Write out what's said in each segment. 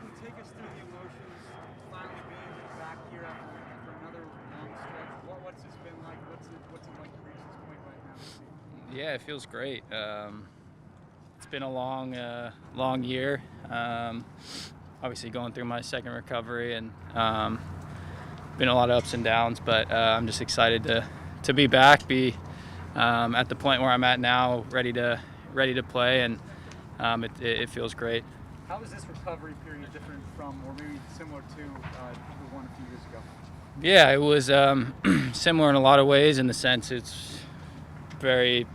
Jordan, take us through the emotions finally being back here after another long stretch. What's this been like? What's it like to reach this point right now? Yeah, it feels great. It's been a long year. Obviously, going through my second recovery, and been a lot of ups and downs. But I'm just excited to be back, be at the point where I'm at now, ready to play, and it feels great. How is this recovery period different from, or maybe similar to, the one a few years ago? Yeah, it was similar in a lot of ways. In the sense, it's very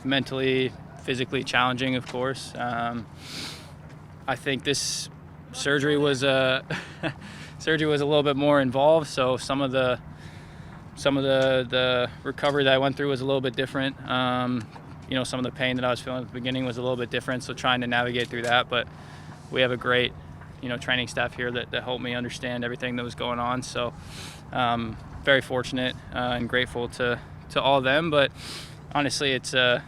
mentally, physically challenging, of course. I think this surgery was surgery was a little bit more involved, so some of the recovery that I went through was a little bit different. Some of the pain that I was feeling at the beginning was a little bit different, so trying to navigate through that. But we have a great, training staff here that helped me understand everything that was going on. So very fortunate and grateful to all of them. But honestly, it's a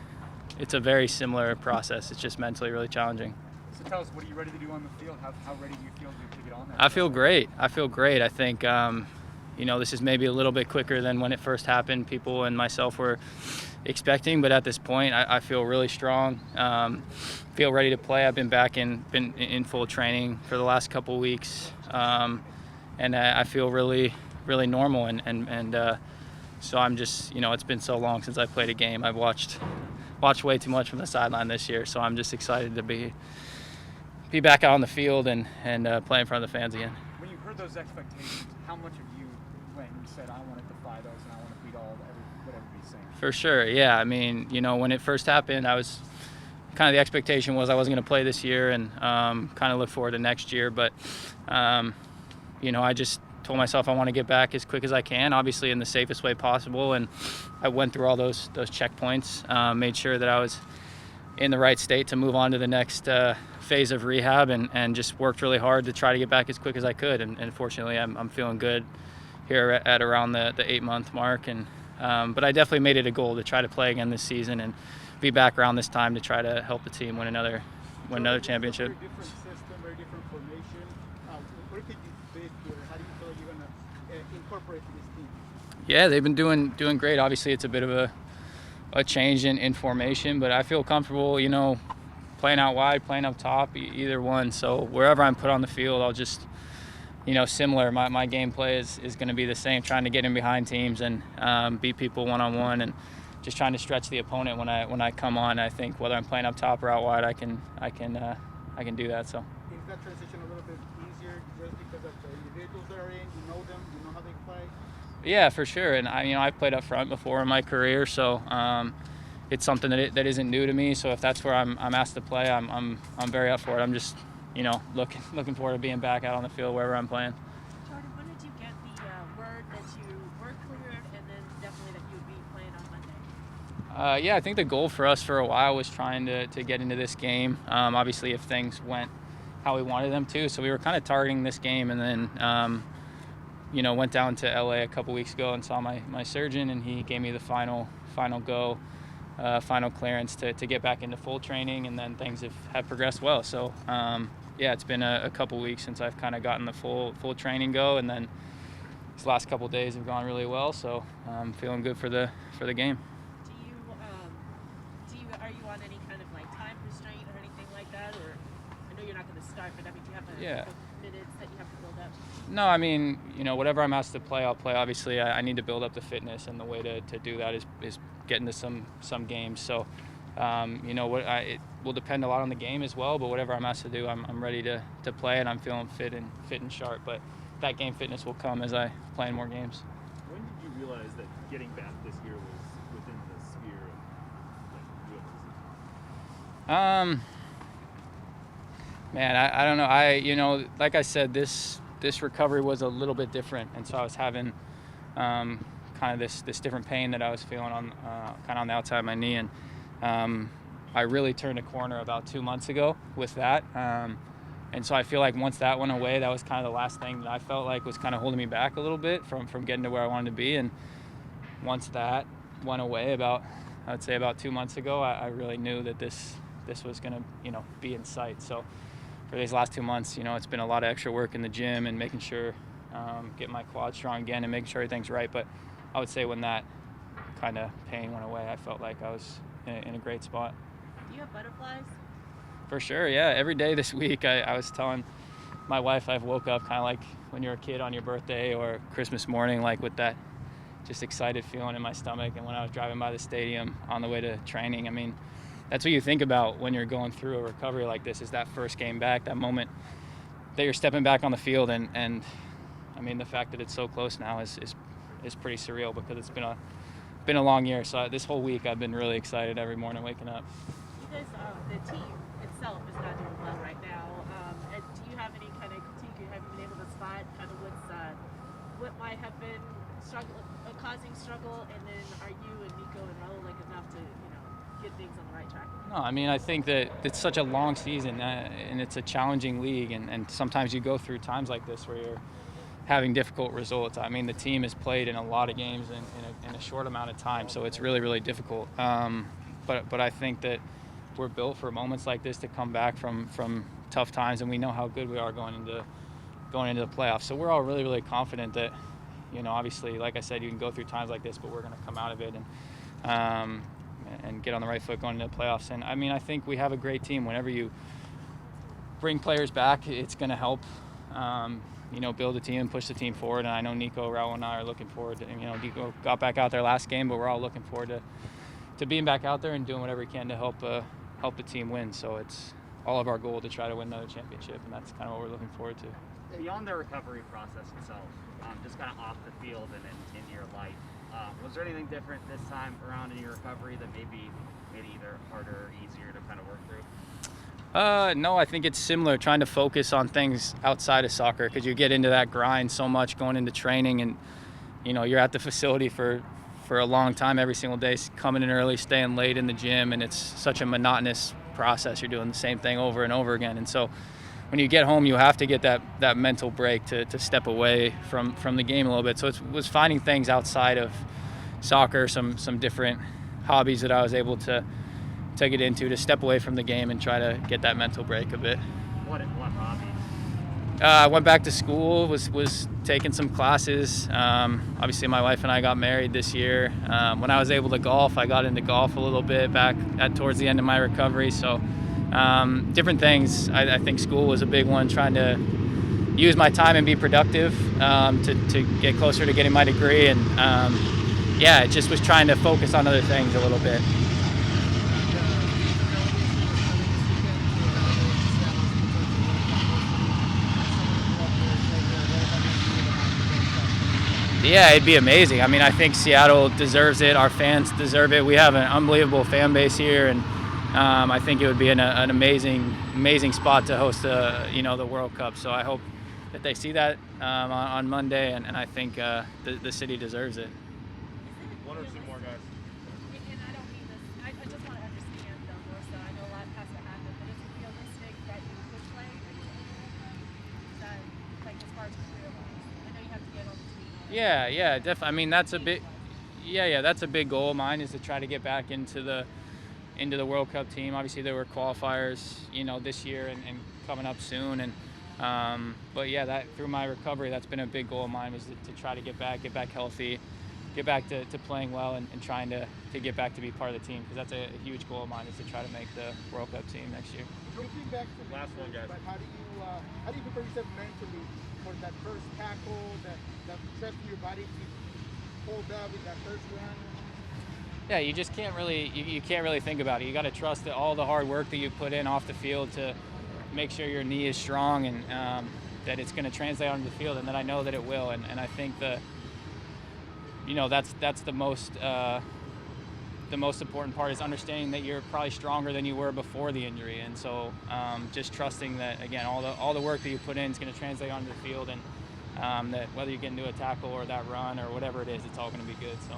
very similar process. It's just mentally really challenging. So tell us, what are you ready to do on the field? How ready do you feel to get on there? I feel great. I think, this is maybe a little bit quicker than when it first happened. People and myself were expecting, but at this point, I feel really strong. Feel ready to play. I've been back in full training for the last couple of weeks, and I feel really, really normal. And so I'm just, it's been so long since I played a game. I've watched way too much from the sideline this year, so I'm just excited to be back out on the field and play in front of the fans again. When you heard those expectations, how much of you went and said, I want to defy those and I want to beat what everybody's saying? For sure, yeah. I mean, when it first happened, I was kind of, the expectation was I wasn't going to play this year, and kind of look forward to next year. But, I just told myself I want to get back as quick as I can, obviously in the safest way possible. And I went through all those checkpoints, made sure that I was in the right state to move on to the next phase of rehab, and just worked really hard to try to get back as quick as I could. And fortunately, I'm feeling good here at around the 8-month mark. And but I definitely made it a goal to try to play again this season and be back around this time to try to help the team win another championship. Very different system, very different formation. What did you think here? How do you feel like you're going to incorporate this team? Yeah, they've been doing great. Obviously, it's a bit of a change in formation, but I feel comfortable, playing out wide, playing up top, either one. So wherever I'm put on the field, I'll just, similar. My gameplay is going to be the same, trying to get in behind teams and beat people one-on-one, and just trying to stretch the opponent when I come on. I think whether I'm playing up top or out wide, I can do that. So. Is that transition a little bit easier just because of the individuals that are in? You know them, you know how they play. Yeah, for sure. And I've played up front before in my career, so it's something that isn't new to me. So if that's where I'm asked to play, I'm very up for it. I'm just looking forward to being back out on the field wherever I'm playing. Jordan, when did you get the word that you were cleared, and then definitely that you would be playing on Monday? Yeah, I think the goal for us for a while was trying to get into this game. Obviously, if things went how we wanted them to, so we were kind of targeting this game, and then went down to LA a couple weeks ago and saw my surgeon, and he gave me the final go, final clearance to get back into full training, and then things have progressed well. So yeah, it's been a couple weeks since I've kind of gotten the full training go, and then these last couple days have gone really well. So I'm feeling good for the game. Are you on any kind of like time restraint or anything like that? Or I know you're not going to start, but I mean, do you have minutes that you have to build up? No, I mean, whatever I'm asked to play, I'll play. Obviously, I need to build up the fitness, and the way to do that is get into some games. So, it will depend a lot on the game as well. But whatever I'm asked to do, I'm ready to play, and I'm feeling fit and sharp. But that game fitness will come as I play in more games. When did you realize that getting back this year was within the sphere of real position? Man, I don't know. Like I said, this recovery was a little bit different, and so I was having kind of this different pain that I was feeling on kind of on the outside of my knee, and I really turned a corner about 2 months ago with that. And so I feel like once that went away, that was kind of the last thing that I felt like was kind of holding me back a little bit from getting to where I wanted to be. And once that went away I would say about 2 months ago, I really knew that this was going to, be in sight. So these last 2 months, it's been a lot of extra work in the gym and making sure get my quad strong again and making sure everything's right. But I would say when that kind of pain went away, I felt like I was in a great spot. Do you have butterflies? For sure, yeah. Every day this week, I was telling my wife I've woke up kind of like when you're a kid on your birthday or Christmas morning, like with that just excited feeling in my stomach. And when I was driving by the stadium on the way to training, I mean, that's what you think about when you're going through a recovery like this, is that first game back, that moment that you're stepping back on the field. And I mean, the fact that it's so close now is pretty surreal, because it's been a long year. So this whole week I've been really excited every morning waking up. You guys, the team itself is not doing well right now. And do you have any kind of critique? Have you been able to spot kind of what might have been causing struggle, and then are you and Nico and Raul like enough to get things on the right track? No, I mean, I think that it's such a long season and it's a challenging league, and sometimes you go through times like this where you're having difficult results. I mean, the team has played in a lot of games in a short amount of time, so it's really, really difficult. But I think that we're built for moments like this to come back from tough times, and we know how good we are going into the playoffs. So we're all really, really confident that, obviously, like I said, you can go through times like this, but we're going to come out of it and get on the right foot going into the playoffs. And I mean, I think we have a great team. Whenever you bring players back, it's going to help, build the team and push the team forward. And I know Nico, Raul, and I are looking forward to, Nico got back out there last game, but we're all looking forward to being back out there and doing whatever we can to help the team win. So it's all of our goal to try to win another championship, and that's kind of what we're looking forward to. Beyond the recovery process itself, just kind of off the field and in your life, was there anything different this time around in your recovery that maybe made it either harder or easier to kind of work through? No, I think it's similar, trying to focus on things outside of soccer, because you get into that grind so much going into training, and you're at the facility for a long time every single day, coming in early, staying late in the gym, and it's such a monotonous process. You're doing the same thing over and over again. And so when you get home, you have to get that mental break to step away from the game a little bit. So it was finding things outside of soccer, some different hobbies that I was able to get into to step away from the game and try to get that mental break a bit. What hobbies? I went back to school, was taking some classes. Obviously, my wife and I got married this year. When I was able to golf, I got into golf a little bit back towards the end of my recovery. So different things. I think school was a big one, trying to use my time and be productive to get closer to getting my degree. And it just was trying to focus on other things a little bit. Yeah, it'd be amazing. I mean, I think Seattle deserves it. Our fans deserve it. We have an unbelievable fan base here, and I think it would be an amazing spot to host the World Cup. So I hope that they see that on Monday, and I think the city deserves it. One or two more guys. And I don't mean this. I just want to understand more. So I know a lot has to happen, but is it realistic that you could play? Is that like as far as career-wise? I know you have to get on the team. Yeah, definitely. I mean, that's a big, that's a big goal of mine, is to try to get back into the World Cup team. Obviously, there were qualifiers, this year and coming up soon. And but yeah, that through my recovery, that's been a big goal of mine, was to try to get back healthy, get back to playing well, and trying to get back to be part of the team, because that's a huge goal of mine, is to try to make the World Cup team next year. Looking back to the Last one, guys. But how do you prepare yourself mentally for that first tackle, that trust in your body to hold up in that first run? Yeah, you just can't really you can't really think about it. You got to trust that all the hard work that you put in off the field to make sure your knee is strong, and that it's going to translate onto the field, and that I know that it will. And I think that's the most important part, is understanding that you're probably stronger than you were before the injury. And so just trusting that, again, all the work that you put in is going to translate onto the field, and that whether you get into a tackle or that run or whatever it is, it's all going to be good. So.